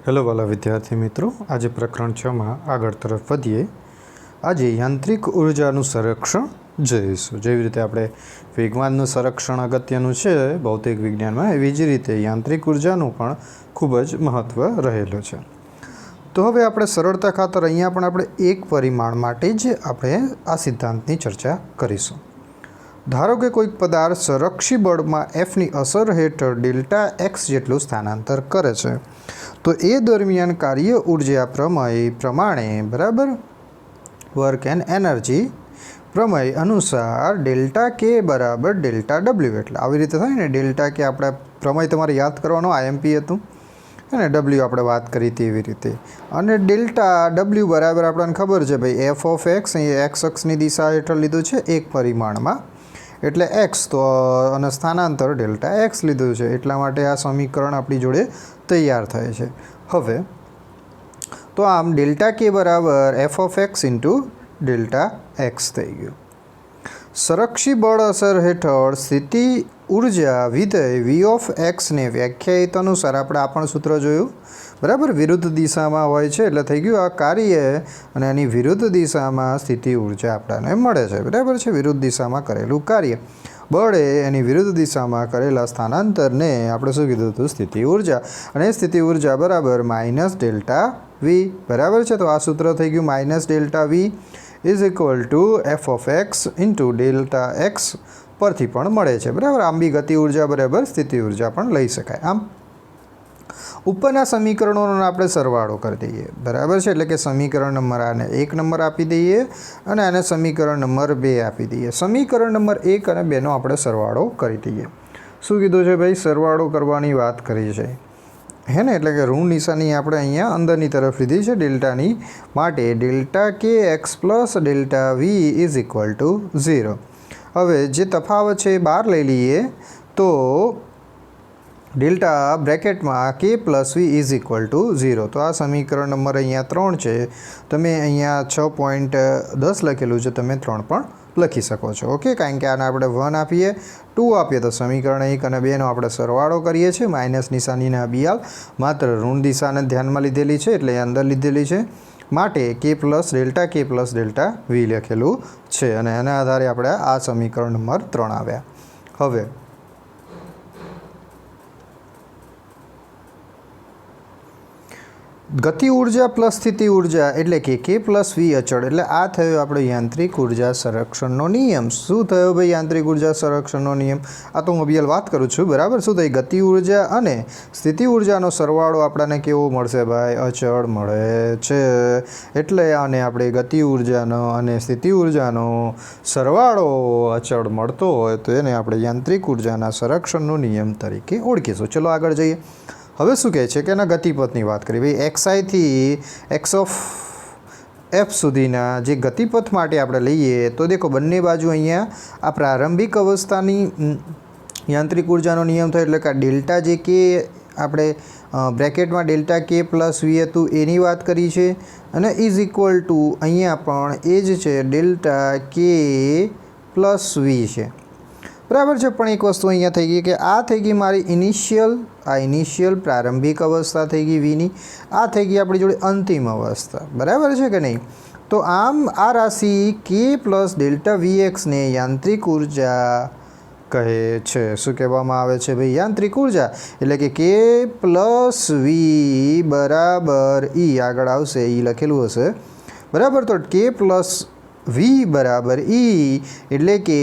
Hello वाला विद्यार्थी मित्रों, आज प्रकरण 6 में आगळ तरफ वधीए। आज यांत्रिक ऊर्जाનું संरक्षण જોઈશું। જેવી રીતે આપણે વેગમાનનું સંરક્ષણ અગત્યનું છે ભૌતિક વિજ્ઞાનમાં, એવી જ રીતે યાંત્રિક ઊર્જાનું પણ ખૂબ જ મહત્ત્વ રહેલું છે। તો હવે આપણે સરળતા ખાતર અહીંયા પણ આપણે એક પરિમાણ માટે જ આપણે આ સિદ્ધાંતની ચર્ચા કરીશું। ધારો કે કોઈક પદાર્થ સંરક્ષી બળમાં એફની અસર હેઠળ ડેલ્ટા એક્સ જેટલું સ્થાનાંતર કરે છે, તો એ દરમિયાન કાર્ય ઊર્જા પ્રમેય પ્રમાણે બરાબર વર્ક એન્ડ એનર્જી પ્રમેય અનુસાર ડેલ્ટા કે બરાબર ડેલ્ટા ડબલ્યુ, એટલે આવી રીતે થાય ને। ડેલ્ટા કે આપણે પ્રમેય તમારે યાદ કરવાનો આઈએમપી હતું અને ડબલ્યુ આપણે વાત કરી હતી એવી રીતે, અને ડેલ્ટા ડબલ્યુ બરાબર આપણને ખબર છે ભાઈ એફ ઓફ એક્સ, અહીં એક્સ અક્ષની દિશા હેઠળ લીધું છે એક પરિમાણમાં, એટલે એક્સ, તો અને સ્થાનાંતર ડેલ્ટા એક્સ લીધું છે, એટલા માટે આ સમીકરણ આપણી જોડે તૈયાર થાય છે। હવે તો આમ ડેલ્ટા કે બરાબર F of X into delta x થઈ ગયું। સંરક્ષી બળ અસર હેઠળ સ્થિતિ ઊર્જા વિધેય વી ઓફ એક્સને વ્યાખ્યાયિત અનુસાર આપણે આ પણ સૂત્ર જોયું બરાબર, વિરુદ્ધ દિશામાં હોય છે એટલે થઈ ગયું આ કાર્ય, અને એની વિરુદ્ધ દિશામાં સ્થિતિ ઊર્જા આપણને મળે છે બરાબર છે। વિરુદ્ધ દિશામાં કરેલું કાર્ય બળે એની વિરુદ્ધ દિશામાં કરેલા સ્થાનાંતરને આપણે શું કીધું હતું? સ્થિતિ ઊર્જા, અને સ્થિતિ ઊર્જા બરાબર માઇનસ ડેલ્ટા વી બરાબર છે। તો આ સૂત્ર થઈ ગયું minus delta V is equal to F of X into delta X પરથી પણ મળે છે બરાબર। આમ બી ગતિ ઊર્જા બરાબર સ્થિતિ ઊર્જા પણ લઈ શકાય। આમ ઉપરના સમીકરણોનો આપણે સરવાળો કરી દઈએ બરાબર છે, એટલે કે સમીકરણ નંબર આને 1 નંબર આપી દઈએ અને આને સમીકરણ નંબર 2 આપી દઈએ। સમીકરણ નંબર 1 અને 2નો આપણે સરવાળો કરી દઈએ। શું કીધું છે ભાઈ? સરવાળો કરવાની વાત કરી છે હે ને, એટલે કે ઋણ નિશાની આપણે અહીંયા અંદરની તરફ લીધી છે ડેલ્ટાની માટે। Delta K X plus delta V is equal to 0। હવે જે તફાવત છે એ બહાર લઈ લઈએ, તો ડેલ્ટા બ્રેકેટમાં K plus V is equal to 0। તો આ સમીકરણ નંબર અહીંયા 3 છે, તમે અહીંયા 6.10 લખેલું છે, તમે 3 પણ લખી શકો છો ઓકે, કારણ કે આને આપણે 1 આપીએ 2 આપીએ તો સમીકરણ 1 અને 2નો આપણે સરવાળો કરીએ છીએ। માઇનસ નિશાનીના બિયાલ માત્ર ઋણ દિશાને ધ્યાનમાં લીધેલી છે, એટલે અંદર લીધેલી છે, માટે કે પ્લસ ડેલ્ટા વી લખેલું છે, અને એના આધારે આપણે આ સમીકરણ નંબર 3 આવ્યા। હવે ગતિ ઊર્જા પ્લસ સ્થિતિ ઊર્જા એટલે કે પ્લસ વી અચળ, એટલે આ થયો આપણો યાંત્રિક ઊર્જા સંરક્ષણનો નિયમ। શું થયો ભાઈ યાંત્રિક ઊર્જા સંરક્ષણનો નિયમ? આ તો હું અભિયાલ વાત કરું છું બરાબર। શું થઈ? ગતિ ઊર્જા અને સ્થિતિ ઊર્જાનો સરવાળો આપણને કેવો મળશે ભાઈ? અચળ મળે છે, એટલે આને આપણે ગતિ ઊર્જાનો અને સ્થિતિ ઊર્જાનો સરવાળો અચળ મળતો હોય તો એને આપણે યાંત્રિક ઊર્જાના સંરક્ષણનો નિયમ તરીકે ઓળખીશું। ચલો આગળ જઈએ। હવે શું કહે છે કે એના ગતિપથની વાત કરીએ ભાઈ। એક્સઆઈથી એક્સ ઓફ એફ સુધીના જે ગતિપથ માટે આપણે લઈએ તો દેખો બંને બાજુ અહીંયા આ પ્રારંભિક અવસ્થાની યાંત્રિક ઊર્જાનો નિયમ થાય, એટલે કે ડેલ્ટા જે કે આપણે બ્રેકેટમાં ડેલ્ટા કે પ્લસ વી હતું એની વાત કરી છે, અને ઇઝ ઇક્વલ ટુ અહીંયા પણ એ જ છે ડેલ્ટા કે પ્લસ વી છે બરાબર છે। પણ એક વસ્તુ અહીંયા થઈ ગઈ કે આ થઈ ગઈ મારી ઇનિશિયલ પ્રારંભિક અવસ્થા થઈ ગઈ વીની, આ થઈ ગઈ આપણી જોડે અંતિમ અવસ્થા બરાબર છે કે નહીં? તો આમ આ રાશિ કે પ્લસ ડેલ્ટા વી એક્સને યાંત્રિક ઊર્જા કહે છે। શું કહેવામાં આવે છે ભાઈ? યાંત્રિક ઊર્જા, એટલે કે પ્લસ વી બરાબર ઈ આગળ આવશે, ઈ લખેલું હશે બરાબર। તો કે પ્લસ વી બરાબર ઈ એટલે કે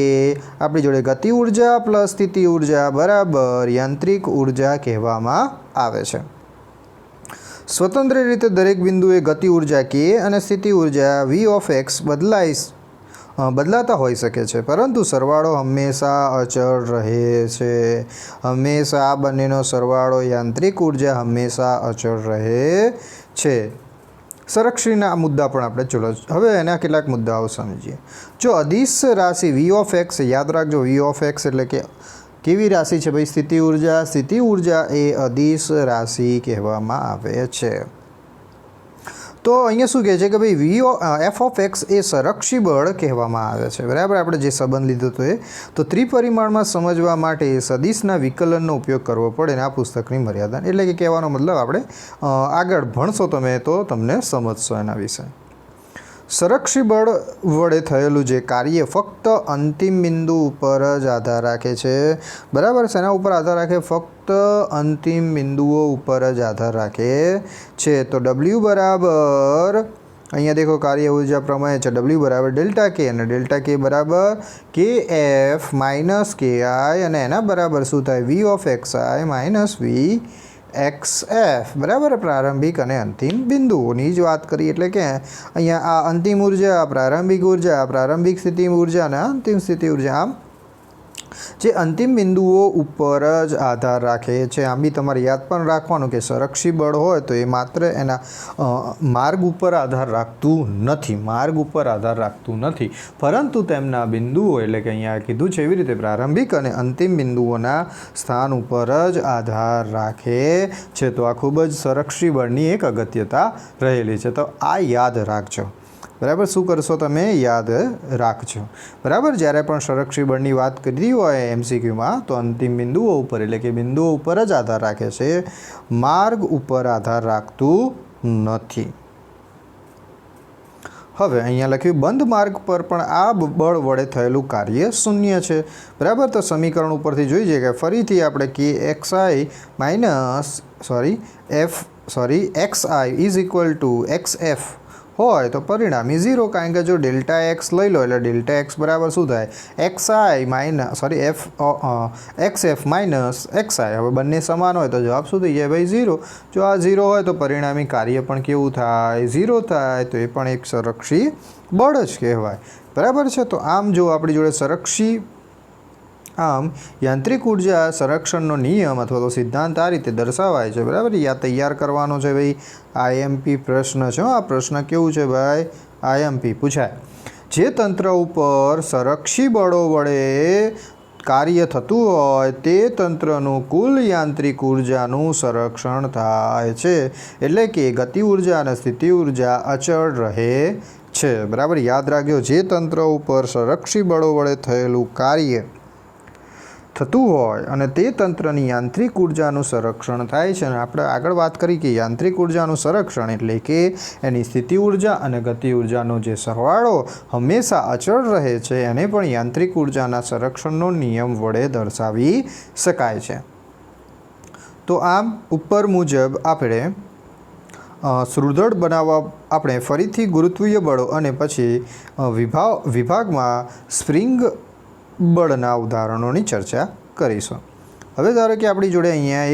આપણી જોડે ગતિ ઊર્જા પ્લસ સ્થિતિ ઊર્જા બરાબર યાંત્રિક ઊર્જા કહેવામાં આવે છે। સ્વતંત્ર રીતે દરેક બિંદુએ ગતિ ઊર્જા કે અને સ્થિતિ ઊર્જા વી ઓફ એક્સ બદલાતા હોઈ શકે છે, પરંતુ સરવાળો હંમેશા અચળ રહે છે। હંમેશા આ બંનેનો સરવાળો યાંત્રિક ઊર્જા હંમેશા અચળ રહે છે। સંરક્ષણના મુદ્દા પણ આપણે ચલો હવે એના કેટલાક મુદ્દાઓ સમજીએ। જો અદિશ રાશિ વી ઓફ એક્સ, યાદ રાખજો વી ઓફ એક્સ એટલે કે કેવી રાશિ છે ભાઈ? સ્થિતિ ઊર્જા। સ્થિતિ ઊર્જા એ અદિશ રાશિ કહેવામાં આવે છે। તો અહીંયા શું કહે છે કે ભાઈ એફ ઓફ એક્સ એ સંરક્ષી બળ કહેવામાં આવે છે, બરાબર. આપણે જે સંબંધ લીધો હતો એ તો ત્રિપરિમાણમાં સમજવા માટે સદિશના વિકલનનો ઉપયોગ કરવો પડે ને આ પુસ્તકની મર્યાદા, એટલે કે કહેવાનો મતલબ આપણે આગળ ભણશો તમે તો તમને સમજશો એના વિશે. સંરક્ષી બળ વડે થયેલું જે કાર્ય ફક્ત અંતિમ બિંદુ ઉપર જ આધાર રાખે છે, બરાબર. શેના ઉપર આધાર રાખે? ફક્ત અંતિમ બિંદુઓ ઉપર જ આધાર રાખે છે. તો ડબલ્યુ બરાબર અહીંયા દેખો કાર્ય ઉર્જા પ્રમેય છે, ડબલ્યુ બરાબર ડેલ્ટા કે અને ડેલ્ટા કે બરાબર કે એફ માઇનસ કે આઈ અને એના બરાબર શું થાય? V of X I minus V X F, બરાબર. પ્રારંભિક અને અંતિમ બિંદુઓની જ વાત કરી, એટલે કે અહીંયા આ અંતિમ ઉર્જા, પ્રારંભિક સ્થિતિ ઉર્જા અને અંતિમ સ્થિતિ ઉર્જા, આમ જે અંતિમ બિંદુઓ ઉપર જ આધાર રાખે છે. આમ બી તમારે યાદ પણ રાખવાનું કે સંરક્ષી બળ હોય તો એ માત્ર એના માર્ગ ઉપર આધાર રાખતું નથી, પરંતુ તેમના બિંદુઓ, એટલે કે અહીંયા કીધું છે એવી રીતે પ્રારંભિક અને અંતિમ બિંદુઓના સ્થાન ઉપર જ આધાર રાખે છે. તો આ ખૂબ જ સંરક્ષી બળની એક અગત્યતા રહેલી છે. તો આ યાદ રાખજો, બરાબર. શું કરશો તમે? યાદ રાખજો, બરાબર. જ્યારે પણ સંરક્ષી બળની વાત કરી હોય MCQમાં તો અંતિમ બિંદુઓ ઉપર, એટલે કે બિંદુઓ ઉપર જ આધાર રાખે છે, માર્ગ ઉપર આધાર રાખતું નથી. હવે અહીંયા લખ્યું બંધ માર્ગ પર પણ આ બળ વડે થયેલું કાર્ય શૂન્ય છે, બરાબર. તો સમીકરણ ઉપરથી જોઈ જઈએ કે ફરીથી આપણે કે x I minus x I is equal two x F હોય તો પરિણામી 0, કારણ કે જો ડેલ્ટા એક્સ લઈ લો એટલે ડેલ્ટા એક્સ બરાબર શું થાય? X i x f minus x i. હવે બંને સમાન હોય તો જવાબ શું થઈ જાય ભાઈ? 0. જો આ 0 હોય તો પરિણામી કાર્ય પણ કેવું થાય? 0 થાય. તો એ પણ એક સંરક્ષી બળ જ કહેવાય, બરાબર છે. તો આમ જો આપણી જોડે આમ યાંત્રિક ઉર્જા સંરક્ષણનો નિયમ અથવા તો સિદ્ધાંત આ રીતે દર્શાવાય છે, બરાબર. યા તૈયાર કરવાનો છે ભાઈ, IMP પ્રશ્ન છે. આ પ્રશ્ન કેવું છે ભાઈ? IMP પૂછાય. જે તંત્ર ઉપર સંરક્ષી બળો વડે કાર્ય થતું હોય તે તંત્રનું કુલ યાંત્રિક ઉર્જાનું સંરક્ષણ થાય છે, એટલે કે ગતિ ઉર્જા અને સ્થિતિ ઉર્જા અચળ રહે છે, બરાબર. યાદ રાખજો, જે તંત્ર ઉપર સંરક્ષી બળો વડે થયેલું કાર્ય થતું હોય અને તે તંત્રની યાંત્રિક ઉર્જાનું સંરક્ષણ થાય છે. અને આપણે આગળ વાત કરી કે યાંત્રિક ઉર્જાનું સંરક્ષણ એટલે કે એની સ્થિતિ ઉર્જા અને ગતિ ઉર્જાનો જે સરવાળો હંમેશા અચળ રહે છે એને પણ યાંત્રિક ઉર્જાના સંરક્ષણનો નિયમ વડે દર્શાવી શકાય છે. તો આમ ઉપર મુજબ આપણે સુદૃઢ બનાવવા આપણે ફરીથી ગુરુત્વીય બળો અને પછી વિભાગમાં સ્પ્રિંગ બળના ઉદાહરણોની ચર્ચા કરીશું. હવે ધારો કે આપણી જોડે અહીંયા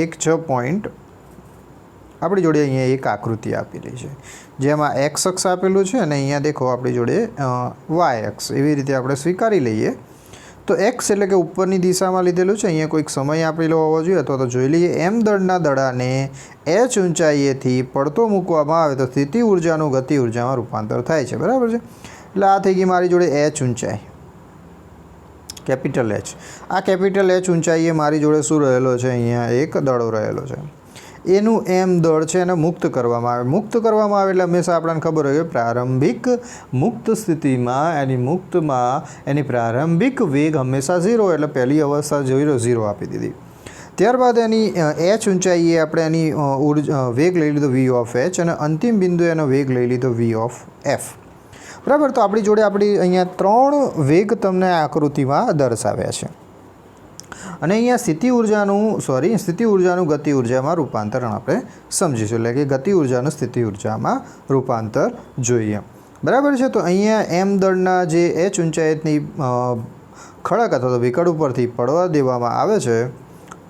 એક આકૃતિ આપેલી છે જેમાં એક્સ અક્ષ આપેલું છે અને અહીંયા દેખો આપણી જોડે વાય અક્ષ, એવી રીતે આપણે સ્વીકારી લઈએ. તો એક્સ એટલે કે ઉપરની દિશામાં લીધેલું છે, અહીંયા કોઈક સમય આપેલો હોવો જોઈએ અથવા તો જોઈ લઈએ. એમ દળના દડાને એચ ઊંચાઈએથી પડતો મૂકવામાં આવે તો સ્થિતિ ઉર્જાનું ગતિ ઉર્જામાં રૂપાંતર થાય છે, બરાબર છે. એટલે આ થઈ ગઈ મારી જોડે એચ ઊંચાઈ, કેપિટલ એચ. આ કેપિટલ એચ ઊંચાઈએ મારી જોડે શું રહેલો છે? અહીંયા એક દડો રહેલો છે. એનું એમ દળ છે એને મુક્ત કરવામાં આવે. મુક્ત કરવામાં આવે એટલે હંમેશા આપણને ખબર હોય કે પ્રારંભિક મુક્ત સ્થિતિમાં એની પ્રારંભિક વેગ હંમેશા 0, એટલે પહેલી અવસ્થા જોઈ લો 0 આપી દીધી. ત્યારબાદ એની એચ ઊંચાઈએ આપણે એની વેગ લઈ લીધો વી ઓફ એચ અને અંતિમ બિંદુ એનો વેગ લઈ લીધો વી ઓફ એફ, બરાબર. તો આપણી જોડે અહીંયા 3 વેગ તમને આકૃતિમાં દર્શાવ્યા છે અને અહીંયા સ્થિતિ ઉર્જાનું ગતિ ઉર્જામાં રૂપાંતરણ આપણે સમજીશું, એટલે કે ગતિ ઉર્જાનું સ્થિતિ ઉર્જામાં રૂપાંતર જોઈએ, બરાબર છે. તો અહીંયા એમ દળના જે એચ ઊંચાઈની ખડક અથવા તો વિકળ ઉપરથી પડવા દેવામાં આવે છે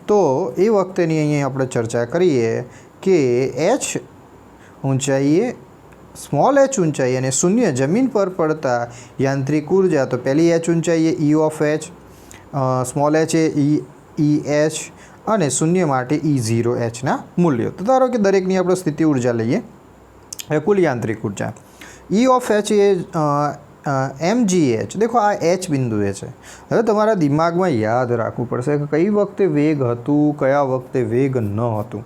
તો એ વખતેની અહીંયા આપણે ચર્ચા કરીએ કે એચ ઊંચાઈએ સ્મોલ એચ ઊંચાઈ અને શૂન્ય જમીન પર પડતા યાંત્રિક ઉર્જા. તો પહેલી એચ ઊંચાઈએ E of H, small H A E H અને શૂન્ય માટે E0Hના મૂલ્યો. તો ધારો કે દરેકની આપણે સ્થિતિ ઉર્જા લઈએ, કુલ યાંત્રિક ઉર્જા E of H A mgh देखो आ h બિંદુએ છે. હવે તમારા દિમાગમાં યાદ રાખવું પડશે કે કઈ વખતે વેગ હતું, કયા વખતે વેગ ન હતું.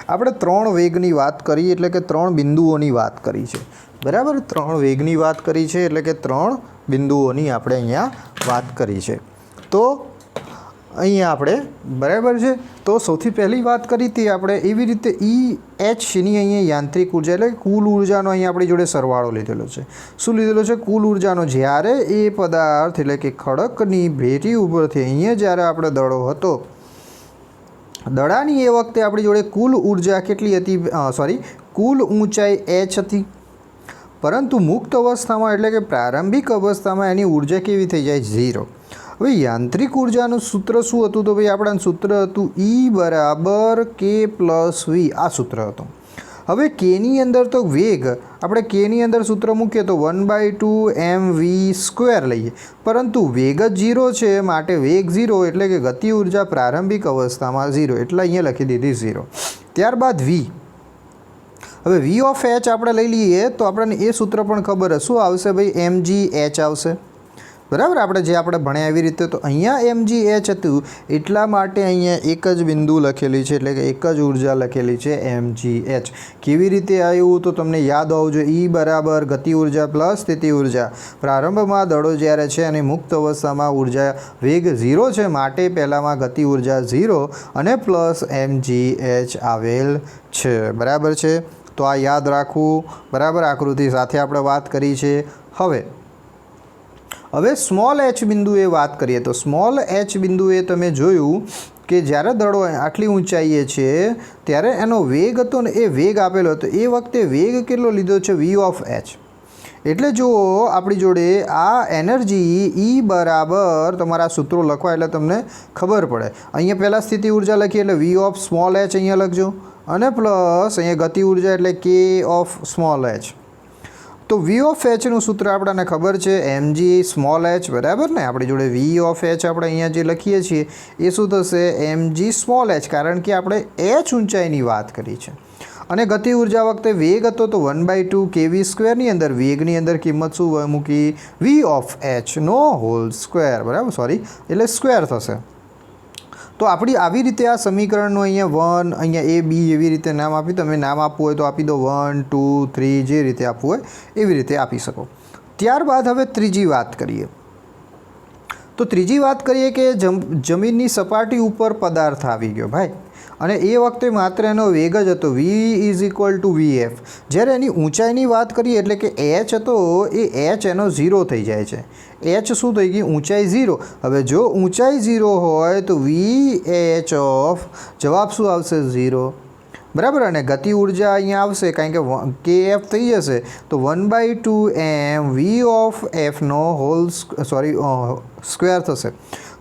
આપણે 3 વેગની વાત કરી એટલે કે 3 બિંદુઓની વાત કરી છે, બરાબર. 3 વેગની વાત કરી છે એટલે કે 3 બિંદુઓની આપણે અહીંયા વાત કરી છે. તો અહીંયા આપણે બરાબર છે. તો સૌથી પહેલી વાત કરી હતી આપણે એવી રીતે EHની અહીંયા યાંત્રિક ઉર્જા એટલે કુલ ઉર્જાનો અહીંયા આપણી જોડે સરવાળો લીધેલો છે. શું લીધેલો છે? કુલ ઉર્જાનો. જ્યારે એ પદાર્થ એટલે કે ખડકની ભેટી ઉપરથી અહીંયા જ્યારે આપણે દડો હતો, દડાની એ વખતે આપણી જોડે કુલ ઉર્જા કેટલી હતી? કુલ ઊંચાઈ h હતી. પરંતુ મુક્ત અવસ્થામાં એટલે કે પ્રારંભિક અવસ્થામાં એની ઉર્જા કેવી થઈ જાય? 0. હવે યાંત્રિક ઉર્જાનું સૂત્ર શું હતું? તો ભાઈ આપણા સૂત્ર હતું E બરાબર K પ્લસ V. આ સૂત્ર હતું. હવે Kની અંદર તો વેગ આપણે Kની અંદર સૂત્ર મૂકીએ તો 1/2 mv² લઈએ, પરંતુ વેગ જ 0 છે, માટે વેગ 0 એટલે કે ગતિ ઉર્જા પ્રારંભિક અવસ્થામાં 0, એટલે અહીંયા લખી દીધી 0. ત્યારબાદ V. હવે V ઓફ H આપણે લઈ લઈએ તો આપણને એ સૂત્ર પણ ખબર હશે. શું આવશે ભાઈ? mgh આવશે, બરાબર. આપણે ભણ્યા એવી રીતે. તો અહીંયા mgh હતું એટલા માટે અહીંયા એક જ બિંદુ લખેલી છે એટલે કે એક જ ઉર્જા લખેલી છે mgh. કેવી રીતે આવ્યું તો તમને યાદ હોવું જોઈએ. E બરાબર ગતિ ઉર્જા પ્લસ સ્થિતિ ઉર્જા. પ્રારંભમાં દડો જ્યારે છે અને મુક્ત અવસ્થામાં ઉર્જા વેગ 0 છે, માટે પહેલાંમાં ગતિ ઉર્જા 0 અને પ્લસ mgh આવેલ છે, બરાબર છે. તો આ યાદ રાખવું, બરાબર. આકૃતિ સાથે આપણે વાત કરી છે. હવે સ્મોલ h બિંદુએ વાત કરીએ તો સ્મોલ h બિંદુએ તમે જોયું કે જ્યારે દડો આટલી ઊંચાઈએ છે ત્યારે એનો વેગ હતો ને એ વેગ આપેલો હતો. એ વખતે વેગ કેટલો લીધો છે? V of h. એટલે જો આપણી જોડે આ એનર્જી E બરાબર તમારા સૂત્રો લખવા એટલે તમને ખબર પડે. અહીંયા પહેલાં સ્થિતિ ઉર્જા લખીએ એટલે V ઓફ સ્મોલ h અહીંયા લખજો, અને પ્લસ અહીંયા ગતિ ઉર્જા એટલે K ઓફ સ્મોલ h. તો V ઓફ Hનું સૂત્ર આપણને ખબર છે mg સ્મોલ h, બરાબર ને. આપણી જોડે V ઓફ H આપણે અહીંયા જે લખીએ છીએ એ શું થશે? mg સ્મોલ h, કારણ કે આપણે h ઊંચાઈની વાત કરી છે. અને ગતિ ઉર્જા વખતે વેગ હતો તો 1/2 kv²ની અંદર વેગની અંદર કિંમત શું મૂકી? V ઓફ H નો હોલ સ્ક્વેર, બરાબર. એટલે સ્ક્વેર થશે. તો આપણી આવી રીતે આ સમીકરણનું અહીંયા 1 અહીંયા A B એવી રીતે નામ આપી. તમે નામ આપવું હોય તો આપી દો, 1 2 3 જે રીતે આપવું હોય એવી રીતે આપી શકો. ત્યારબાદ હવે ત્રીજી વાત કરીએ. તો ત્રીજી વાત કરીએ કે જમીનની સપાટી ઉપર પદાર્થ આવી ગયો ભાઈ, અને એ વખતે માત્ર એનો વેગ જ હતો V = Vf. જ્યારે એની ઊંચાઈની વાત કરીએ એટલે કે h હતો એ h એનો 0 થઈ જાય છે. h શું થઈ ગઈ? ઊંચાઈ 0. હવે જો ઊંચાઈ 0 હોય તો VH ઓફ જવાબ શું આવશે? 0, બરાબર. અને ગતિ ઉર્જા અહીંયા આવશે કારણ કે kf થઈ જશે તો 1/2 m V ઓફ f નો હોલ સ્ક્વેર થશે.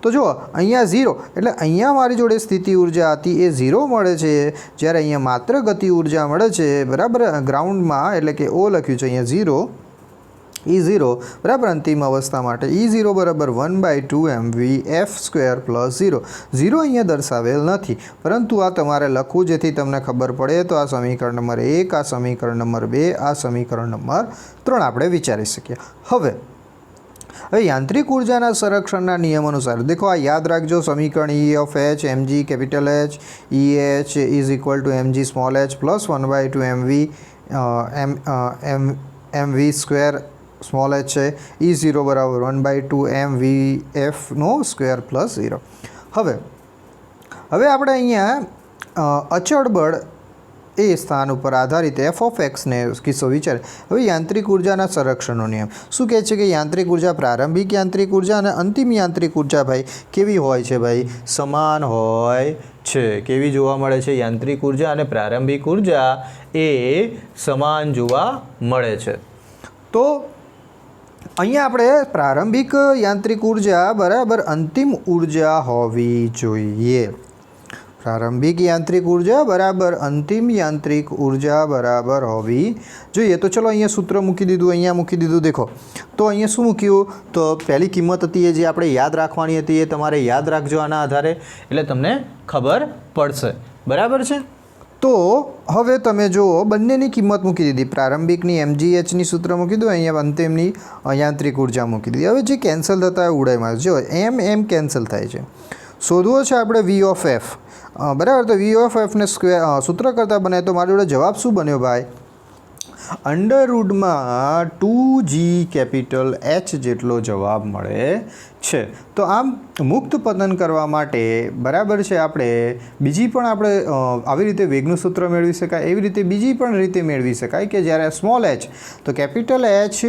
તો જુઓ અહીંયા 0 એટલે અહીંયા મારી જોડે સ્થિતિ ઉર્જા હતી એ 0 મળે છે, જ્યારે અહીંયા માત્ર ગતિ ઉર્જા મળે છે, બરાબર. ગ્રાઉન્ડમાં એટલે કે O લખ્યું છે અહીંયા 0 E0, બરાબર. અંતિમ અવસ્થા માટે E0 બરાબર 1/2 mvf² પ્લસ 0. 0 અહીંયા દર્શાવેલ નથી, પરંતુ આ તમારે લખવું જેથી તમને ખબર પડે. તો આ સમીકરણ નંબર 1, આ સમીકરણ નંબર 2, આ સમીકરણ નંબર 3 આપણે વિચારી શકીએ. હવે યાંત્રિક ઉર્જાના સંરક્ષણના નિયમ અનુસાર દેખો આ યાદ રાખજો. સમીકરણ E of H mg capital H EH = mg small h plus 1/2 mv² small h છે. E0 બરાબર 1/2 mvf નો સ્ક્વેર પ્લસ 0. હવે આપણે અહીંયા અચળ બળ એ સ્થાન ઉપર આધારિત f ઓફ x ને કિસ્સો વિચારે. હવે યાંત્રિક ઉર્જાના સંરક્ષણનો નિયમ શું કહે છે કે યાંત્રિક ઉર્જા પ્રારંભિક યાંત્રિક ઉર્જા અને અંતિમ યાંત્રિક ઉર્જા ભાઈ કેવી હોય છે? ભાઈ સમાન હોય છે. કેવી જોવા મળે છે? યાંત્રિક ઉર્જા અને પ્રારંભિક ઉર્જા એ સમાન જોવા મળે છે. તો અહીંયા આપણે પ્રારંભિક યાંત્રિક ઉર્જા બરાબર અંતિમ ઉર્જા હોવી જોઈએ. પ્રારંભિક યાંત્રિક ઉર્જા બરાબર અંતિમ યાંત્રિક ઉર્જા બરાબર હોવી જોઈએ. તો ચલો અહીંયા સૂત્ર મૂકી દીધું, અહીંયા મૂકી દીધું. દેખો તો અહીંયા શું મૂક્યું? તો પહેલી કિંમત હતી એ જે આપણે યાદ રાખવાની હતી એ તમારે યાદ રાખજો આના આધારે, એટલે તમને ખબર પડશે, બરાબર છે. તો હવે તમે જુઓ બંનેની કિંમત મૂકી દીધી, પ્રારંભિકની mgh સૂત્ર મૂકી દો, અહીંયા અંતિમની યાંત્રિક ઉર્જા મૂકી દીધી. હવે જે કેન્સલ થતા હોય ઉડાઈમાં જો એમ કેન્સલ થાય છે. શોધવો છે આપણે v ઓફ f, બરાબર. તો v ઓફ એફને સૂત્ર કરતાં બનાવે તો મારી જોડે જવાબ શું બન્યો ભાઈ? અંડરરૂટમાં 2g કેપિટલ H જેટલો જવાબ મળે છે. તો આમ મુક્ત પતન કરવા માટે બરાબર છે આપણે બીજી પણ આપણે આવી રીતે વેગનું સૂત્ર મેળવી શકાય, એવી રીતે બીજી પણ રીતે મેળવી શકાય કે જ્યારે સ્મોલ h તો capital H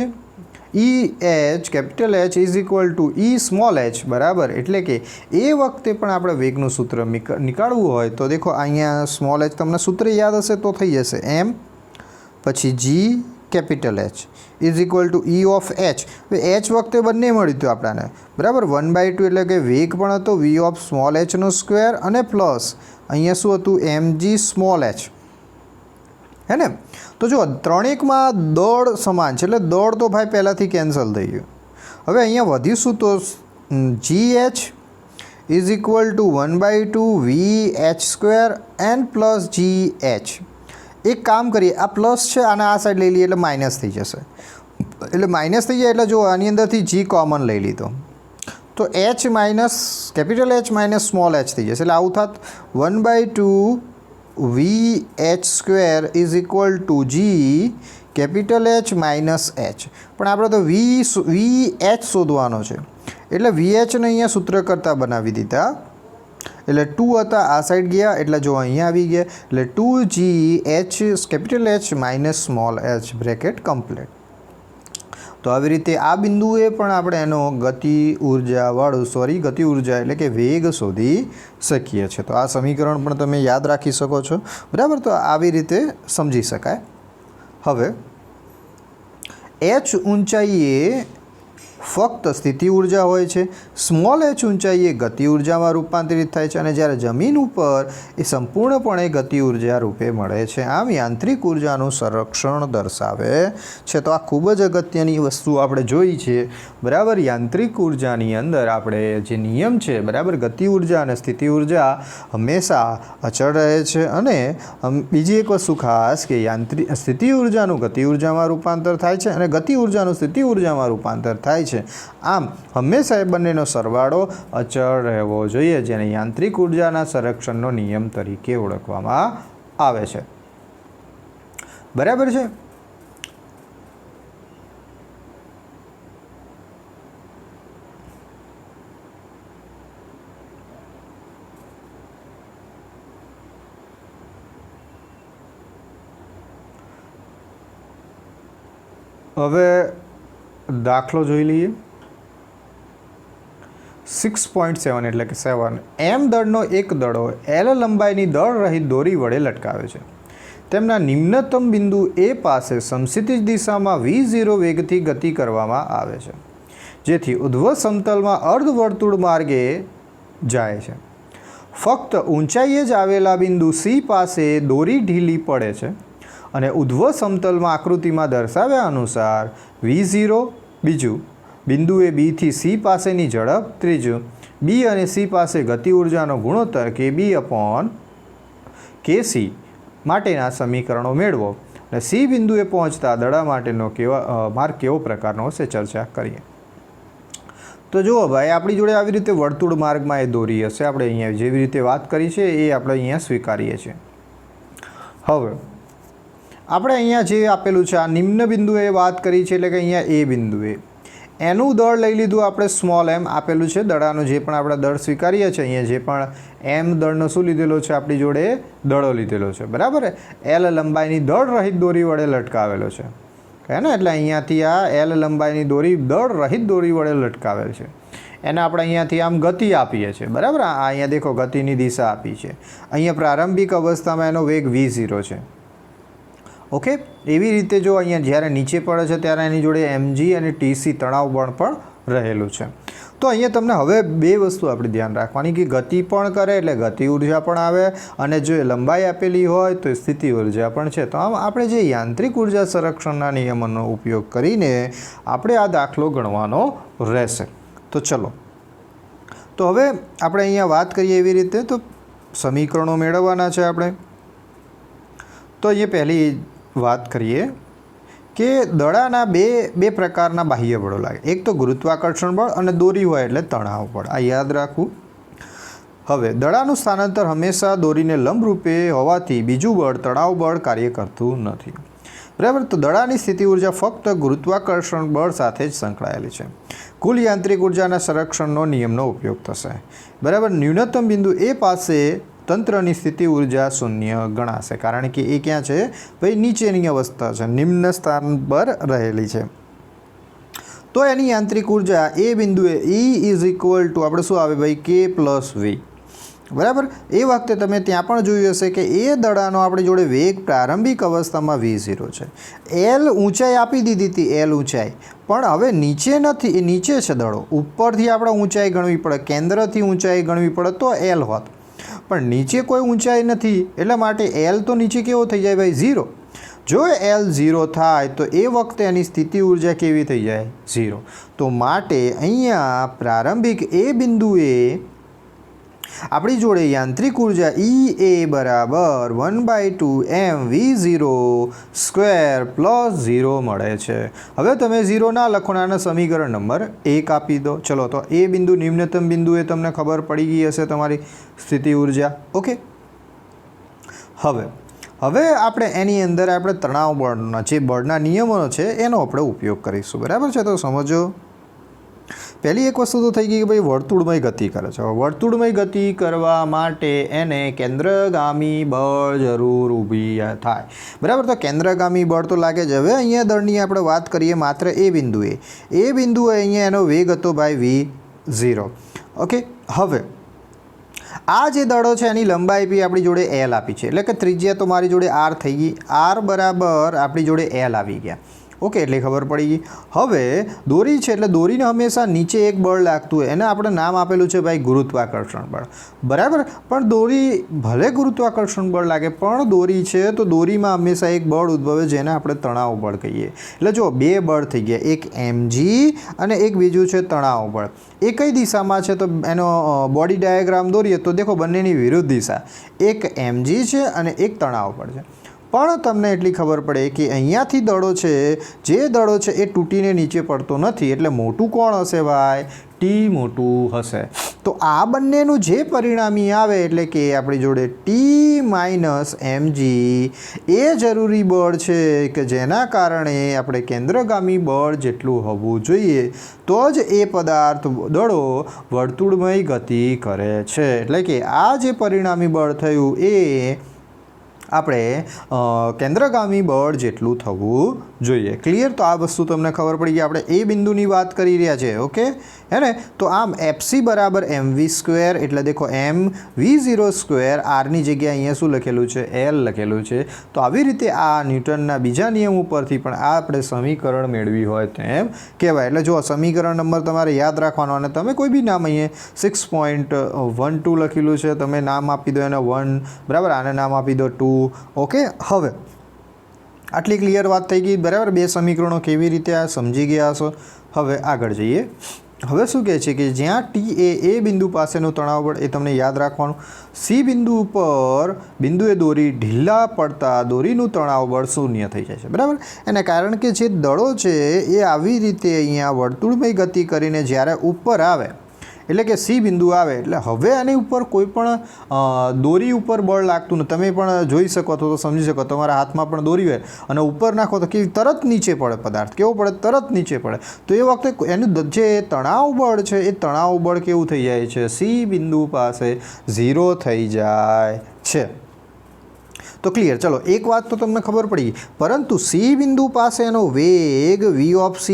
capital H is equal two E small h, બરાબર. એટલે કે એ વખતે પણ આપણે વેગનું સૂત્ર નીકાળવું હોય તો દેખો અહીંયા સ્મોલ h તમને સૂત્ર યાદ હશે તો થઈ જશે m પછી g capital H is equal two E of h. હવે h વખતે બંને મળ્યું હતું આપણને, બરાબર. 1/2 એટલે કે વેગ પણ હતો v ઓફ સ્મોલ h નો સ્ક્વેર અને પ્લસ અહીંયા શું હતું mg સ્મોલ h, હે ને. તો જો ત્રણેકમાં દળ સમાન છે એટલે દળ તો ભાઈ પહેલાંથી કેન્સલ થઈ ગયું. હવે અહીંયા વધીશું તો gh is equal to 1/2 vh square and plus gh. એક કામ કરીએ, આ પ્લસ છે અને આ સાઈડ લઈ લઈએ એટલે માઇનસ થઈ જશે. એટલે માઇનસ થઈ જાય એટલે જો આની અંદરથી g કોમન લઈ લીધો તો h minus capital H minus small h થઈ જશે. એટલે આવું થાત 1/2 vh square is equal two g capital H minus h. પણ આપણે તો vh શોધવાનો છે એટલે vhને અહીંયા સૂત્ર કરતાં બનાવી દીધા. એટલે 2 હતા આ સાઈડ ગયા એટલે જો અહીંયા આવી ગયા એટલે 2gh capital H minus small h bracket complete. તો આવી રીતે આ બિંદુએ પણ આપણે એનો ગતિ ઉર્જા એટલે કે વેગ શોધી શકીએ છીએ. તો આ સમીકરણ પણ તમે યાદ રાખી શકો છો, બરાબર. તો આવી રીતે સમજી શકાય. હવે h ઊંચાઈએ ફક્ત સ્થિતિ ઉર્જા હોય છે, સ્મોલ h ઊંચાઈએ ગતિ ઉર્જામાં રૂપાંતરિત થાય છે અને જ્યારે જમીન ઉપર એ સંપૂર્ણપણે ગતિ ઉર્જા રૂપે મળે છે. આમ યાંત્રિક ઉર્જાનું સંરક્ષણ દર્શાવે છે. તો આ ખૂબ જ અગત્યની વસ્તુ આપણે જોઈ છે, બરાબર. યાંત્રિક ઉર્જાની અંદર આપણે જે નિયમ છે, બરાબર, ગતિ ઉર્જા અને સ્થિતિ ઉર્જા હંમેશા અચળ રહે છે. અને બીજી એક વસ્તુ ખાસ કે સ્થિતિ ઉર્જાનું ગતિ ઉર્જામાં રૂપાંતર થાય છે અને ગતિ ઉર્જાનું સ્થિતિ ઉર્જામાં રૂપાંતર થાય છે. આમ હંમેશા એ બંનેનો સરવાળો અચળ રહેવો જોઈએ, જેને યાંત્રિક ઉર્જાના સંરક્ષણનો નિયમ તરીકે ઓળખવામાં આવે છે, બરાબર છે. હવે દાખલો જોઈ લઈએ. 6.7 એટલે કે 7 m દળનો એક દડો L લંબાઈની દળ રહિત દોરી વડે લટકાવે છે. તેમના નિમ્નતમ બિંદુ A પાસે સમક્ષિતિજ દિશામાં v0 વેગથી ગતિ કરવામાં આવે છે, જેથી ઉધ્વ સમતલમાં અર્ધવર્તુળ માર્ગે જાય છે. ફક્ત ઊંચાઈએ જ આવેલા બિંદુ C પાસે દોરી ઢીલી પડે છે અને ઉધ્વ સમતલમાં આકૃતિમાં દર્શાવ્યા અનુસાર v0 બીજું, બિંદુએ B થી C પાસેની ઝડપ ત્રીજું, B અને C પાસે ગતિ ઉર્જાનો ગુણોત્તર kb/kc માટેના સમીકરણો મેળવો અને C બિંદુએ પહોંચતા દડા માટેનો માર્ગ કેવો પ્રકારનો હશે ચર્ચા કરીએ. તો જુઓ ભાઈ, આપણી જોડે આવી રીતે વર્તુળ માર્ગમાં એ દોરી હશે. આપણે અહીંયા જેવી રીતે વાત કરી છે એ આપણે અહીંયા સ્વીકારીએ છીએ. હવે આપણે અહીંયા જે આપેલું છે આ નિમ્ન બિંદુએ વાત કરી છે એટલે કે અહીંયા એ બિંદુએ એનું દળ લઈ લીધું આપણે સ્મોલ m આપેલું છે. દડાનું જે પણ આપણે દળ સ્વીકારીએ છીએ અહીંયા જે પણ m દળનો શું લીધેલો છે આપણી જોડે દડો લીધેલો છે, બરાબર. L લંબાઈની દળ રહિત દોરી વડે લટકાવેલો છે, હે ને. એટલે અહીંયાથી આ L લંબાઈની દોરી દળ રહિત દોરી વડે લટકાવેલ છે. એને આપણે અહીંયાથી આમ ગતિ આપીએ છીએ, બરાબર. આ અહીંયા દેખો ગતિની દિશા આપી છે. અહીંયા પ્રારંભિક અવસ્થામાં એનો વેગ v0 છે. ઓકે, એવી રીતે જો અહીંયા જ્યારે નીચે પડે છે ત્યારે એની જોડે mg અને tc તણાવ બળ પણ રહેલું છે. તો અહીંયા તમને હવે બે વસ્તુ આપણે ધ્યાન રાખવાની કે ગતિ પણ કરે એટલે ગતિ ઉર્જા પણ આવે અને જો લંબાઈ આપેલી હોય તો સ્થિતિ ઉર્જા પણ છે. તો આમ આપણે જે યાંત્રિક ઉર્જા સંરક્ષણના નિયમોનો ઉપયોગ કરીને આપણે આ દાખલો ગણવાનો રહેશે. તો ચલો, તો હવે આપણે અહીંયા વાત કરીએ એવી રીતે તો સમીકરણો મેળવવાના છે આપણે. તો ये पहली વાત કરીએ કે દડાના બે પ્રકારના બાહ્ય બળો લાગે. એક તો ગુરુત્વાકર્ષણ બળ અને દોરી હોય એટલે તણાવ બળ. આ યાદ રાખવું. હવે દડાનું સ્થાનાંતર હંમેશા દોરીને લંબરૂપે હોવાથી બીજું બળ તણાવ બળ કાર્ય કરતું નથી. બરાબર. તો દડાની સ્થિતિ ઉર્જા ફક્ત ગુરુત્વાકર્ષણ બળ સાથે જ સંકળાયેલી છે. કુલ યાંત્રિક ઉર્જાના સંરક્ષણનો નિયમનો ઉપયોગ થશે. બરાબર. ન્યૂનતમ બિંદુ એ પાસે તંત્રની સ્થિતિ ઉર્જા શૂન્ય ગણાશે, કારણ કે એ ક્યાં છે ભાઈ? નીચેની અવસ્થા છે, નિમ્ન સ્થાન પર રહેલી છે. તો એની યાંત્રિક ઉર્જા એ બિંદુએ E ઇઝ ઇક્વલ ટુ આપણે શું આવે ભાઈ? K plus V. બરાબર. એ વખતે તમે ત્યાં પણ જોયું હશે કે એ દડાનો આપણી જોડે વેગ પ્રારંભિક અવસ્થામાં V0 છે. L ઊંચાઈ આપી દીધી હતી, L ઊંચાઈ, પણ હવે નીચે નથી, એ નીચે છે દડો. ઉપરથી આપણે ઊંચાઈ ગણવી પડે, કેન્દ્રથી ઊંચાઈ ગણવી પડે તો L હોત, પણ નીચે કોઈ ઊંચાઈ નથી, એટલા માટે L તો નીચે કેવો થઈ જાય ભાઈ? 0. જો L 0 થાય તો એ વખતે એની સ્થિતિ ઉર્જા કેવી થઈ જાય? 0. તો માટે અહીંયા પ્રારંભિક એ બિંદુએ આપણી જોડે યાંત્રિક ઉર્જા E બરાબર 1/2 mv0² પ્લસ 0 મળે છે. હવે તમે 0 ના લખો, આના સમીકરણ નંબર 1 આપી દો. ચલો, તો એ બિંદુ નિમ્નતમ બિંદુએ તમને ખબર પડી ગઈ હશે તમારી સ્થિતિ ઉર્જા. ઓકે. હવે આપણે એની અંદર આપણે તણાવ બળના જે બળના નિયમો છે એનો આપણે ઉપયોગ કરીશું. બરાબર છે. તો સમજો. પહેલી એક વસ્તુ તો થઈ ગઈ કે ભાઈ વર્તુળમય ગતિ કરે છે. વર્તુળમય ગતિ કરવા માટે એને કેન્દ્રગામી બળ જરૂર ઊભી થાય. બરાબર. તો કેન્દ્રગામી બળ તો લાગે જ. હવે અહીંયા દળની આપણે વાત કરીએ માત્ર એ બિંદુએ અહીંયા એનો વેગ હતો ભાઈ V0. ઓકે. હવે આ જે દડો છે એની લંબાઈ બી આપણી જોડે L આપી છે, એટલે કે ત્રિજ્યા તો મારી જોડે R થઈ ગઈ. R બરાબર આપણી જોડે L આવી ગયા. ઓકે, એટલે ખબર પડી ગઈ. હવે દોરી છે એટલે દોરીને હંમેશા નીચે એક બળ લાગતું હોય, એને આપણે નામ આપેલું છે ભાઈ ગુરુત્વાકર્ષણ બળ. બરાબર. પણ દોરી ભલે ગુરુત્વાકર્ષણ બળ લાગે, પણ દોરી છે તો દોરીમાં હંમેશા એક બળ ઉદ્ભવે જેને આપણે તણાવ બળ કહીએ. એટલે જો બે બળ થઈ ગયા, એક mg અને એક બીજું છે તણાવ બળ. એ કઈ દિશામાં છે? તો એનો બોડી ડાયાગ્રામ દોરીએ તો દેખો બંનેની વિરુદ્ધ દિશા. એક mg છે અને એક તણાવ બળ છે. પણ તમને એટલી ખબર પડે કે અહીંયાથી દડો છે, જે દડો છે એ તૂટીને નીચે પડતો નથી, એટલે મોટું કોણ હશે ભાઈ? T મોટું હશે. તો આ બંનેનું જે પરિણામી આવે એટલે કે આપણી જોડે T માઇનસ mg એ જરૂરી બળ છે કે જેના કારણે આપણે કેન્દ્રગામી બળ જેટલું હોવું જોઈએ તો જ એ પદાર્થ દડો વર્તુળમય ગતિ કરે છે. એટલે કે આ જે પરિણામી બળ થયું એ આપણે કેન્દ્રગામી બળ જેટલું થવું જોઈએ. ક્લિયર? તો આ વસ્તુ તમને ખબર પડી ગઈ. આપણે એ બિંદુની વાત કરી રહ્યા છે. ઓકે, હે ને? તો આમ FC બરાબર mv², એટલે દેખો mv0², આરની જગ્યાએ અહીંયા શું લખેલું છે? L લખેલું છે. તો આવી રીતે આ ન્યૂટનના બીજા નિયમ ઉપરથી પણ આ આપણે સમીકરણ મેળવી હોય તેમ કહેવાય. એટલે જો સમીકરણ નંબર તમારે યાદ રાખવાનો, અને તમે કોઈ બી નામ અહીંયા 6.12 લખેલું છે, તમે નામ આપી દો એને 1. બરાબર. આને નામ આપી દો 2. ઓકે. હવે આટલી ક્લિયર વાત થઈ ગઈ. બરાબર. બે સમીકરણો કેવી રીતે આ સમજી ગયા હશો. હવે આગળ જઈએ. હવે શું કહે છે કે જ્યાં T એ બિંદુ પાસેનું તણાવ બળ એ તમને યાદ રાખવાનું. C બિંદુ ઉપર બિંદુએ દોરી ઢીલા પડતા દોરીનું તણાવ બળ શૂન્ય થઈ જાય છે. બરાબર. એને કારણ કે જે દડો છે એ આવી રીતે અહીંયા વર્તુળમય ગતિ કરીને જ્યારે ઉપર આવે, એટલે કે C બિંદુ આવે એટલે હવે આની ઉપર કોઈ પણ દોરી ઉપર બળ લાગતું નથી. તમે પણ જોઈ શકો તો સમજી શકો, તમારા હાથમાં પણ દોરી હોય અને ઉપર નાખો તો કેવી તરત નીચે પડે પદાર્થ. કેવો પડે? તરત નીચે પડે. તો એ વખતે એનું જે તણાવ બળ છે એ તણાવ બળ કેવું થઈ જાય છે? C બિંદુ પાસે 0 થઈ જાય છે. તો ક્લિયર? ચલો, એક વાત તો તમને ખબર પડી, પરંતુ C બિંદુ પાસે એનો વેગ v(c)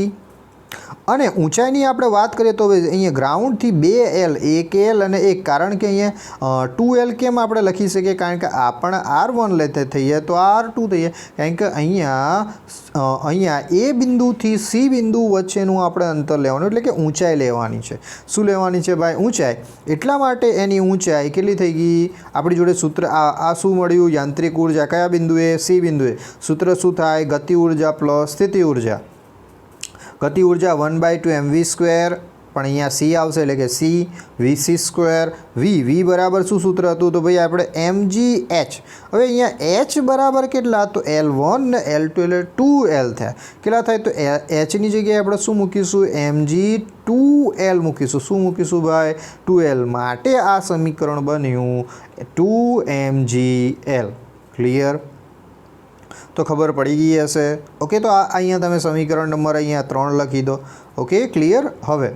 અને ઊંચાઈની આપણે વાત કરીએ તો અહીંયા ગ્રાઉન્ડથી 2L, એક L અને એક, કારણ કે અહીંયા 2L કેમ આપણે લખી શકીએ? કારણ કે આપણે R1 લેતે થઈએ તો R2 થઈએ, કારણ કે અહીંયા એ બિંદુથી C બિંદુ વચ્ચેનું આપણે અંતર લેવાનું, એટલે કે ઊંચાઈ લેવાની છે. શું લેવાની છે ભાઈ? ઊંચાઈ. એટલા માટે એની ઊંચાઈ કેટલી થઈ ગઈ? આપણી જોડે સૂત્ર આ શું મળ્યું? યાંત્રિક ઉર્જા કયા બિંદુએ? C બિંદુએ. સૂત્ર શું થાય? ગતિ ઉર્જા પ્લસ સ્થિતિ ઉર્જા. ગતિ ઉર્જા 1/2 mv². પણ અહીંયા સી આવશે એટલે કે સી VC સ્ક્વેર વી બરાબર શું સૂત્ર હતું તો ભાઈ આપણે MGH. હવે અહીંયા H બરાબર કેટલા તો L1 ને L2 એટલે 2L થયા. કેટલા થાય તો Hની જગ્યાએ આપણે શું મૂકીશું Mg2L મૂકીશું. શું મૂકીશું ભાઈ 2L. માટે આ સમીકરણ બન્યું 2MgL. ક્લિયર? તો ખબર પડી ગઈ હશે. ઓકે, તો અહીંયા તમે સમીકરણ નંબર અહીંયા 3 લખી દો. Okay, clear? હવે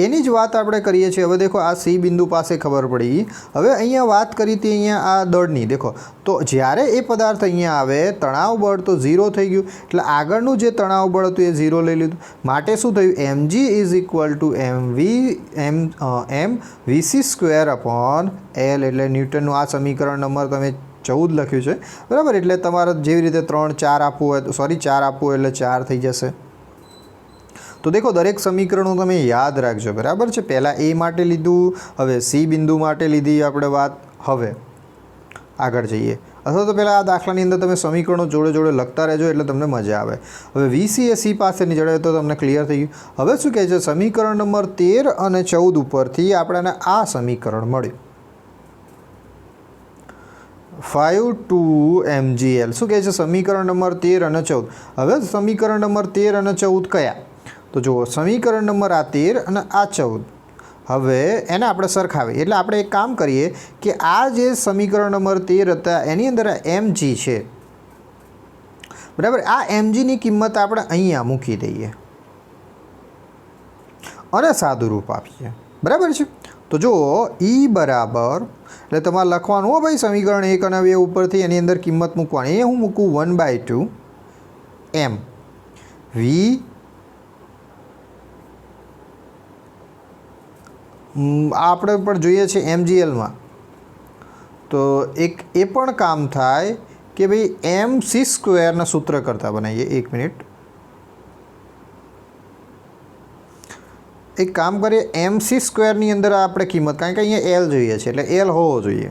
એની જ વાત આપણે કરીએ છીએ. હવે દેખો આ સી બિંદુ પાસે ખબર પડી ગઈ. હવે અહીંયા વાત કરી હતી અહીંયા આ દળની. દેખો તો જ્યારે એ પદાર્થ અહીંયા આવે તણાવ બળ તો 0 થઈ ગયું, એટલે આગળનું જે તણાવ બળ હતું એ 0 લઈ લીધું. માટે શું થયું Mg MVC square upon L એટલે ન્યૂટનનું આ સમીકરણ નંબર તમે 14 લખ્યું છે. બરાબર, એટલે તમારે જેવી રીતે 3 4 આપવું હોય તો 4 આપવું હોય એટલે 4 થઈ જશે. તો દેખો દરેક સમીકરણો તમે યાદ રાખજો. બરાબર છે. પહેલાં એ માટે લીધું, હવે સી બિંદુ માટે લીધી આપણે વાત. હવે આગળ જઈએ. અથવા તો પહેલાં આ દાખલાની અંદર તમે સમીકરણો જોડે જોડે લખતા રહેજો એટલે તમને મજા આવે. હવે VC એ સી પાસેની જડે તો તમને ક્લિયર થઈ ગયું. હવે શું કહે છે સમીકરણ નંબર 13 અને 14 ઉપરથી આપણને આ સમીકરણ મળ્યું 5-2mgl. શું કહે છે સમીકરણ નંબર 13 અને 14. હવે સમીકરણ નંબર 13 અને 14 કયા તો જુઓ સમીકરણ નંબર આ 13 અને આ 14. હવે એને આપણે સરખાવીએ એટલે આપણે એક કામ કરીએ કે આ જે સમીકરણ નંબર 13 હતા એની અંદર mg છે. બરાબર, આ mgની કિંમત આપણે અહીંયા મૂકી દઈએ અને સાદું રૂપ આપીએ. બરાબર છે. તો જુઓ E બરાબર એટલે તમારે લખવાનું હો ભાઈ સમીકરણ 1 અને 2 ઉપરથી એની અંદર કિંમત મૂકવાની. એ હું મૂકું 1/2 m v આપણે પણ જોઈએ છે MgLમાં. તો એક એ પણ કામ થાય કે ભાઈ MC સ્ક્વેરના સૂત્ર કરતાં બનાવીએ. 1 મિનિટ, એક કામ કરીએ MC સ્ક્વેરની અંદર આપણે કિંમત, કારણ કે અહીંયા L જોઈએ છે એટલે L હોવો જોઈએ.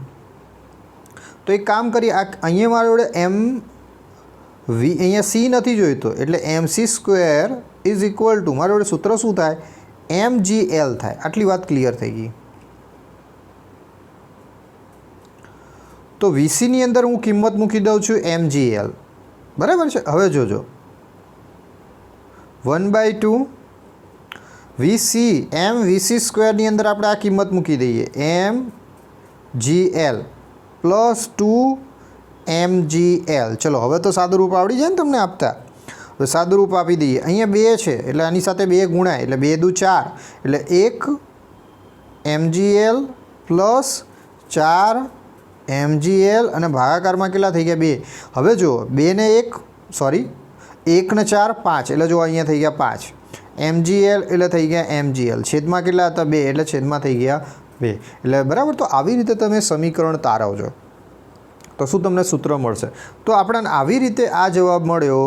તો એક કામ કરીએ આ અહીંયા મારા જોડે MV અહીંયા C નથી જોઈતો એટલે MC square is equal two મારા જોડે સૂત્ર શું થાય MgL થાય. આટલી વાત ક્લિયર થઈ ગઈ. તો VCની અંદર હું કિંમત મૂકી દઉં છું MgL. બરાબર છે. હવે જોજો 1/2 VC MVC સ્ક્વેરની અંદર આપણે આ કિંમત મૂકી દઈએ MgL પ્લસ 2mgL. ચલો હવે તો સાદું રૂપ આવડી જાય ને તમને આપતા. તો સાદું રૂપ આપી દઈએ. અહીંયા 2 છે એટલે આની સાથે 2 ગુણાય એટલે 2 દુ 4 એટલે 1 mgL પ્લસ 4 mgL અને ભાગાકારમાં કેટલા થઈ ગયા 2. હવે જુઓ 2 ને 1 સોરી 1 ને 4 5 એટલે જો અહીંયા થઈ ગયા 5 MgL એટલે થઈ ગયા MgL. છેદમાં કેટલા હતા 2 એટલે છેદમાં થઈ ગયા 2 એટલે બરાબર. તો આવી રીતે તમે સમીકરણ તારવજો તો શું તમને સૂત્ર મળશે. તો આપણને આવી રીતે આ જવાબ મળ્યો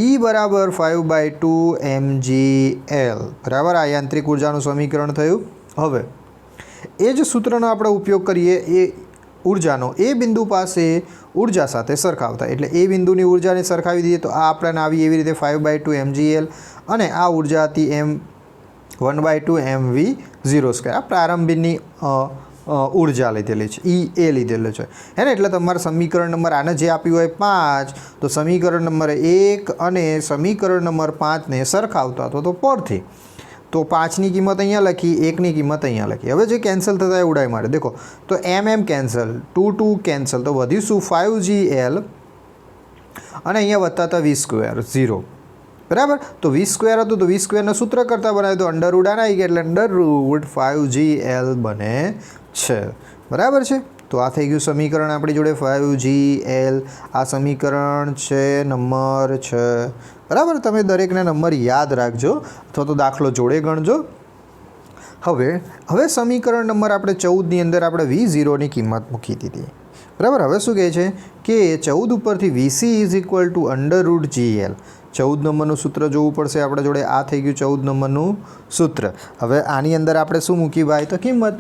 E બરાબર 5/2 mgL. બરાબર, આ યાંત્રિક ઉર્જાનું સમીકરણ થયું. હવે એ જ સૂત્રનો આપણે ઉપયોગ કરીએ એ ઉર્જાનો એ બિંદુ પાસે ઉર્જા સાથે સરખાવતા. એટલે એ બિંદુની ઉર્જાને સરખાવી દઈએ તો આ આપણને આવી એવી રીતે 5/2 mgL અને આ ઉર્જા હતી 1/2 mv0 સ્ક્વેર. આ પ્રારંભિકની ઉર્જા લીધેલી છે એ લીધેલું છે હે ને. એટલે તમારે સમીકરણ નંબર આને જે આપ્યું હોય 5 તો સમીકરણ નંબર 1 અને સમીકરણ નંબર 5ને સરખાવતા તો પરથી તો 5ની કિંમત અહીંયા લખી, 1ની કિંમત અહીંયા લખી. હવે જે કેન્સલ થતા એ ઉડાઈ મારે. દેખો તો mm કેન્સલ, 2 કેન્સલ, તો વધીશું 5gL અને અહીંયા વધતા હતા v સ્ક્વેર 0. બરાબર, તો v સ્ક્વેર હતું તો v સ્ક્વેરનું સૂત્ર કરતાં બનાવ્યું તો અંડરરૂટ આના આવી ગયા એટલે અંડરરૂટ 5gL બને છે. બરાબર છે. તો આ થઈ ગયું સમીકરણ આપણી જોડે 5gL. આ સમીકરણ છે નંબર 6. બરાબર, તમે દરેકને નંબર યાદ રાખજો અથવા તો દાખલો જોડે ગણજો. હવે સમીકરણ નંબર આપણે 14ની અંદર આપણે v0ની કિંમત મૂકી દીધી. બરાબર, હવે શું કહે છે કે 14 ઉપરથી VC is equal two under root GL. 14 નંબરનું સૂત્ર જોવું પડશે આપણા જોડે. આ થઈ ગયું 14 નંબરનું સૂત્ર. હવે આની અંદર આપણે શું મૂકી ભાઈ તો કિંમત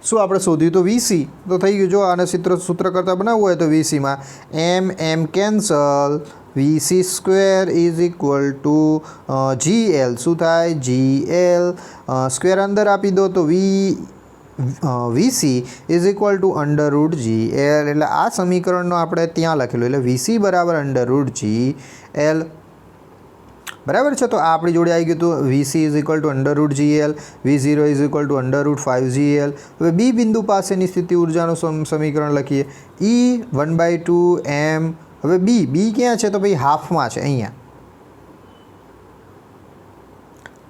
શું આપણે શોધ્યું તો VC તો થઈ ગયું. જો આને સૂત્ર કરતાં બનાવવું હોય તો VCમાં m cancel VC square is equal two GL શું થાય GL સ્ક્વેર અંદર આપી દો તો VC is equal two √GL એટલે આ સમીકરણનો આપણે ત્યાં લખેલું એટલે વીસી બરાબર √GL બરાબર છે. તો આ આપણી જોડે આવી ગયું હતું VC is equal two √GL, V0 is equal two √5GL. હવે બી બિંદુ પાસેની સ્થિતિ ઉર્જાનું સમીકરણ લખીએ E1/2m. હવે બી ક્યાં છે તો ભાઈ હાફમાં છે અહીંયા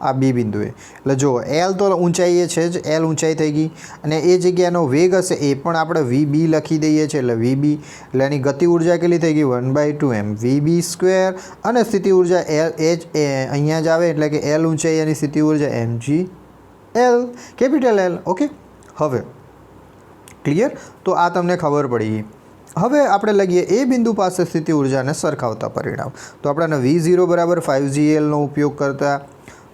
આ બી બિંદુએ. એટલે જો એલ તો ઊંચાઈએ છે જ, એલ ઊંચાઈ થઈ ગઈ અને એ જગ્યાનો વેગ હશે એ પણ આપણે VB લખી દઈએ છીએ એટલે VB એટલે એની ગતિ ઉર્જા કેટલી થઈ ગઈ 1/2m VB² અને સ્થિતિ ઉર્જા H અહીંયા જ આવે એટલે કે એલ ઊંચાઈ એની સ્થિતિ ઉર્જા mgL કેપિટલ L. ઓકે હવે ક્લિયર. તો આ તમને ખબર પડી ગઈ. હવે આપણે લઈએ એ બિંદુ પાસે સ્થિતિ ઉર્જાને સરખાવતા પરિણામ. તો આપણે V0 બરાબર 5GLનો ઉપયોગ કરતા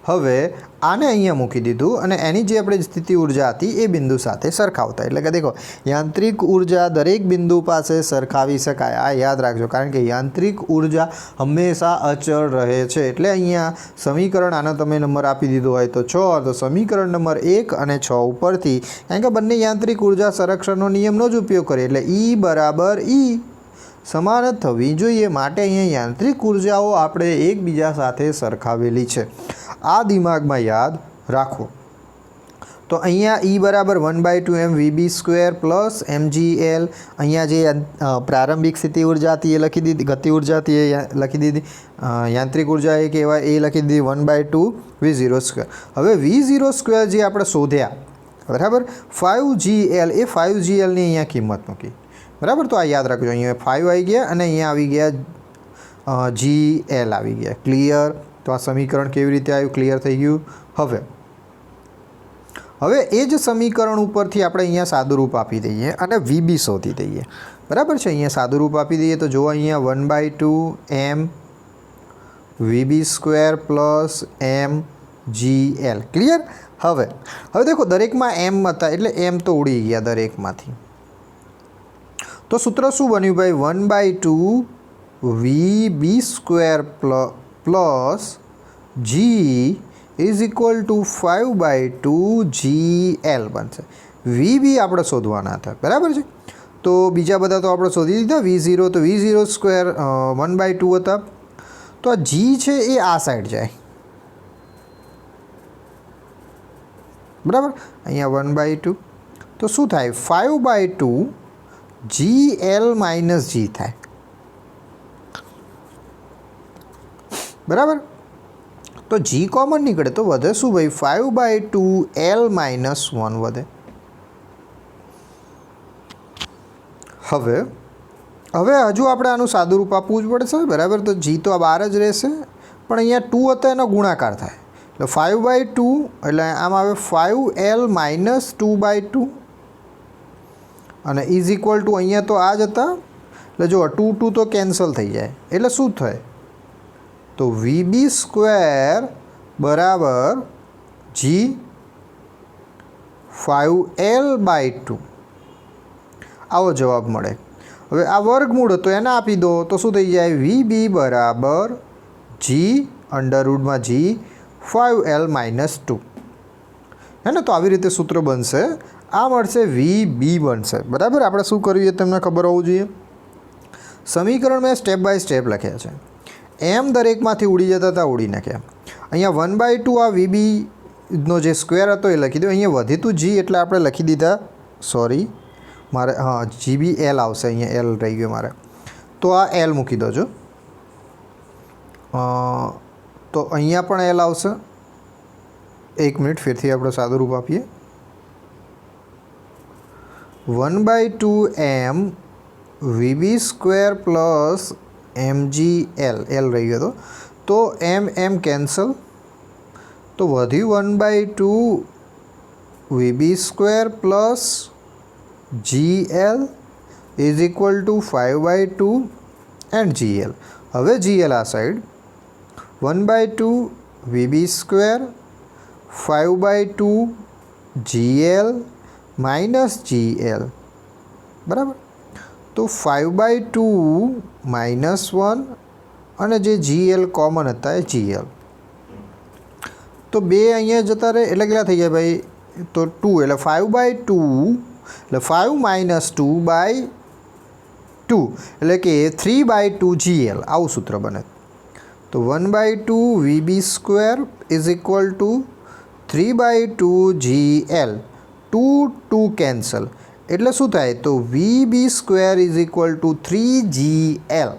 હવે આને અહીંયા મૂકી દીધું અને એની જે આપણે સ્થિતિ ઉર્જા હતી એ બિંદુ સાથે સરખાવતા. એટલે કે દેખો યાંત્રિક ઉર્જા દરેક બિંદુ પાસે સરખાવી શકાય આ યાદ રાખજો કારણ કે યાંત્રિક ઉર્જા હંમેશા અચળ રહે છે. એટલે અહીંયા સમીકરણ આનો તમે નંબર આપી દીધો હોય તો 6 તો સમીકરણ નંબર 1 અને 6 ઉપરથી કારણ કે બંને યાંત્રિક ઉર્જા સંરક્ષણનો નિયમનો જ ઉપયોગ કરીએ એટલે E બરાબર E સમાન જ થવી જોઈએ. માટે અહીંયા યાંત્રિક ઉર્જાઓ આપણે એકબીજા સાથે સરખાવેલી છે. આ દિમાગમાં યાદ રાખો. તો અહીંયા E બરાબર 1/2m VB² પ્લસ mgL. અહીંયા જે પ્રારંભિક સ્થિતિ ઉર્જા હતી એ લખી દીધી, ગતિ ઉર્જા હતી એ લખી દીધી, યાંત્રિક ઉર્જા એ કહેવાય એ લખી દીધી 1/2 V0². હવે V0² જે આપણે શોધ્યા બરાબર 5GL એ 5GLની અહીંયા કિંમત મૂકી બરાબર. તો આ યાદ રાખજો અહીંયા 5 આવી ગયા અને અહીંયા આવી ગયા GL આવી ગયા. ક્લિયર. તો આ સમીકરણ કેવી રીતે આવ્યું ક્લિયર થઈ ગયું. હવે એ જ સમીકરણ ઉપરથી આપણે અહીંયા સાદુરૂપ આપી દઈએ અને VB શોધી દઈએ બરાબર છે. અહીંયા સાદુરૂપ આપી દઈએ તો જો અહીંયા 1/2m VB² plus mgL. Clear. હવે દેખો દરેકમાં m હતા એટલે m તો ઉડી ગયા દરેકમાંથી. તો સૂત્ર શું બન્યું ભાઈ 1/2 VB² plus G is equal two 5/2 GL બનશે. VB આપણે શોધવાના હતા બરાબર છે. તો બીજા બધા તો આપણે શોધી દીધા. V0 તો V0² 1/2 હતા. તો આ G છે એ આ સાઈડ જાય બરાબર. અહીંયા 1/2 તો શું થાય 5/2 GL માઇનસ G થાય બરાબર. તો G કોમન નીકળે તો વધે શું ભાઈ 5/2 L માઇનસ 1 વધે. હવે હજુ આપણે આનું સાદુરૂપ આપવું જ પડશે બરાબર. તો G તો આ બહાર જ રહેશે પણ અહીંયા 2 હતા એનો ગુણાકાર થાય એટલે 5/2 એટલે આમ આવે 5L માઇનસ 2/2 અને ઇઝ ઇક્વલ ટુ અહીંયા તો આ જ હતા એટલે જો 2 તો કેન્સલ થઈ જાય એટલે શું થાય તો VB² બરાબર G 5L/2 આવો જવાબ મળે. હવે આ વર્ગમૂળ હતો એને આપી દો તો શું થઈ જાય VB બરાબર G √G 5L માઇનસ 2 હે ને. તો આવી રીતે સૂત્ર બનશે. આ મળશે VB બનશે બરાબર. આપણે શું કર્યું એ તમને ખબર હોવું જોઈએ. સમીકરણ મેં સ્ટેપ બાય સ્ટેપ લખ્યા છે. એમ દરેકમાંથી ઉડી જતા હતા ઉડી નાખ્યા. અહીંયા 1/2 આ VBનો જે સ્ક્વેર હતો એ લખી દો. અહીંયા વધીતું G એટલે આપણે લખી દીધા સોરી મારે GBL આવશે અહીંયા L રહી ગયો મારે તો આ L મૂકી દો જો. તો અહીંયા પણ L આવશે. એક મિનિટ ફરીથી આપણે સાદુરૂપ આપીએ 1/2m VB² plus mgL L રહી ગયો તો m કેન્સલ તો વધ્યું 1/2 VB² plus GL is equal two 5/2 and GL. હવે GL આ side 1/2 VB² 5/2 GL minus GL બરાબર. તો 5/2 -1 અને જે GL કોમન હતા એ GL. તો 2 અહીંયા જતા રહે એટલે કેટલા થઈ ગયા ભાઈ? તો 2 એટલે 5/2 એટલે 5 - 2/2 એટલે કે 3/2 GL. આવું સૂત્ર બને. તો 1/2 VB² is equal two 3/2 GL. 2 cancel એટલે શું થાય? તો VB² is equal two 3GL.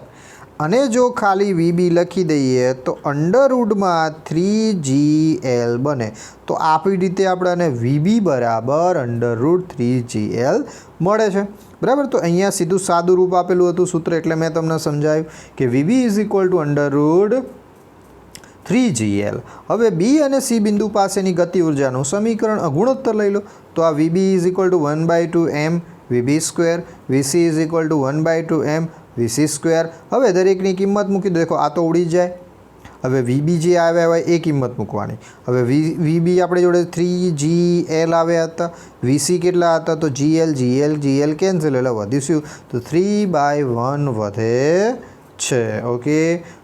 અને જો ખાલી VB લખી દઈએ તો અંડરરૂટમાં 3GL બને. તો આપણી રીતે આપણને VB બરાબર √3GL મળે છે. બરાબર. તો અહીંયા સીધું સાદું રૂપ આપેલું હતું સૂત્ર, એટલે મેં તમને સમજાવ્યું કે VB is equal two √3GL. હવે બી અને સી બિંદુ પાસેની ગતિ ઉર્જાનું સમીકરણ ગુણોત્તર લઈ લો. તો આ VB is equal to 1/2 m VB², VC is equal to 1/2 m VC². હવે દરેકની કિંમત મૂકી દો. દેખો આ તો ઉડી જાય. હવે VB જે આવ્યા હોય એ કિંમત મૂકવાની. હવે VB આપણે જોડે 3GL આવ્યા હતા. VC કેટલા હતા? તો GL કેન્સલ એટલે વધીશું તો 3/1 વધે છે. ઓકે.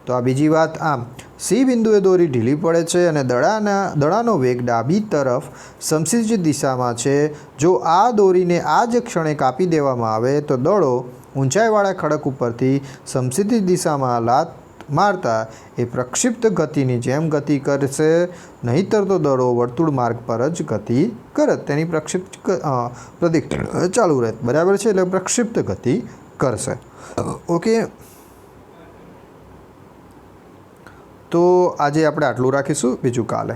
તો આ બીજી વાત. આમ સી બિંદુએ દોરી ઢીલી પડે છે અને દડાનો વેગ ડાબી તરફ સમશીજ દિશામાં છે. જો આ દોરીને આ જ ક્ષણે કાપી દેવામાં આવે તો દડો ઊંચાઈવાળા ખડક ઉપરથી સમશીજ દિશામાં લાત મારતા એ પ્રક્ષિપ્ત ગતિની જેમ ગતિ કરશે, નહીંતર તો દડો વર્તુળ માર્ગ પર જ ગતિ કરત. તેની પ્રક્ષિપ્ત પ્રદિક્ષિણા ચાલુ રહે. બરાબર છે. એટલે પ્રક્ષિપ્ત ગતિ કરશે. ઓકે. તો આજે આપણે આટલું રાખીશું, બીજું કાલે.